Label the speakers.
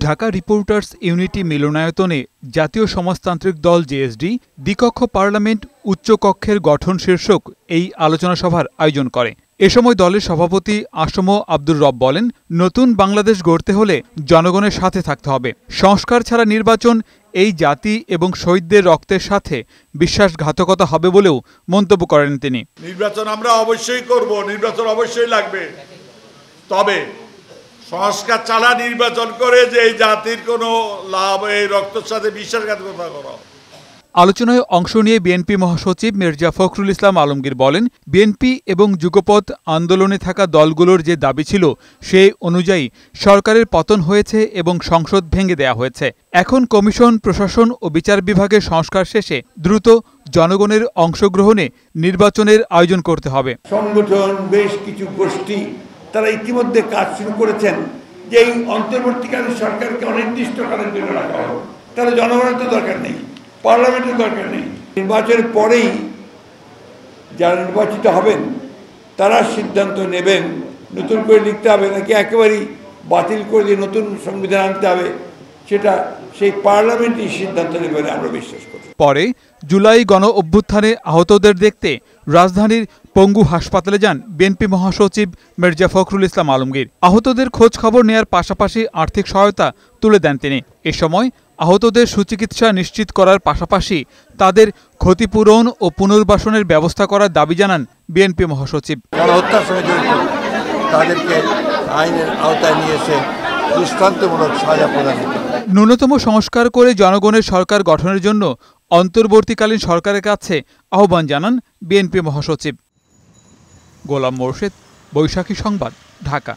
Speaker 1: Dhaka reporters unity মিলনায়তনে জাতীয় সমাজতান্ত্রিক দল জেএসডি দ্বিকক্ষ পার্লামেন্ট উচ্চকক্ষের গঠন শীর্ষক এই আলোচনা সভার আয়োজন করে। এ সময় দলের সভাপতি আসম আব্দুর রব বলেন, নতুন বাংলাদেশ গড়তে হলে জনগণের সাথে থাকতে হবে। সংস্কার ছাড়া নির্বাচন এই জাতি এবং শহীদদের রক্তের সাথে বিশ্বাসঘাতকতা হবে বলেও মন্তব্য করেন তিনি।
Speaker 2: নির্বাচন আমরা অবশ্যই করব, নির্বাচন অবশ্যই লাগবে, তবে সংস্কার ছাড়া নির্বাচন করে যে এই জাতির কোনো লাভ, এই রক্তের সাথে বিশ্বাসঘাতকতা করা।
Speaker 1: আলোচনায় অংশ নিয়ে বিএনপি মহাসচিব মির্জা ফখরুল ইসলাম আলমগীর বলেন, বিএনপি এবং যুগপৎ আন্দোলনে থাকা দলগুলোর যে দাবি ছিল সেই অনুযায়ী সরকারের পতন হয়েছে এবং সংসদ ভেঙে দেয়া হয়েছে। এখন কমিশন, প্রশাসন ও বিচার বিভাগের সংস্কার শেষে দ্রুত জনগণের অংশগ্রহণে নির্বাচনের আয়োজন করতে হবে।
Speaker 3: সংগঠন, বেশ কিছু গোষ্ঠী তারা ইতিমধ্যে কাজ শুরু করেছেন যে এই অন্তর্বর্তীকালীন সরকারকে অনির্দিষ্টকালের জন্য রাখা হবে। তাহলে জনগণের তো দরকার নেই, পার্লামেন্টের দরকার নেই। নির্বাচনের পরেই যারা নির্বাচিত হবেন তারা সিদ্ধান্ত নেবেন নতুন করে লিখতে হবে নাকি একেবারেই বাতিল করে দিয়ে নতুন সংবিধান আনতে হবে, সেটা সেই পার্লামেন্টই সিদ্ধান্ত নেবে বলে আমরা বিশ্বাস করি।
Speaker 1: পরে জুলাই গণ অভ্যুত্থানে আহতদের দেখতে রাজধানীর পঙ্গু হাসপাতালে যান বিএনপি মহাসচিব মির্জা ফখরুল ইসলাম আলমগীর। আহতদের খোঁজ খবর নেয়ার পাশাপাশি আর্থিক সহায়তা তুলে দেন তিনি। এ সময় আহতদের সুচিকিৎসা নিশ্চিত করার পাশাপাশি তাদের ক্ষতিপূরণ ও পুনর্বাসনের ব্যবস্থা করার দাবি জানান বিএনপি মহাসচিব।
Speaker 4: গণহত্যার সঙ্গে জড়িত তাদেরকে আইনের আওতায় নিয়ে এসে দৃষ্টান্তমূলক সাজা প্রদান করতে হবে।
Speaker 1: ন্যূনতম সংস্কার করে জনগণের সরকার গঠনের জন্য অন্তর্বর্তীকালীন সরকারের কাছে আহ্বান জানান বিএনপি মহাসচিব। গোলাম মোর্শেদ, বৈশাখী সংবাদ, ঢাকা।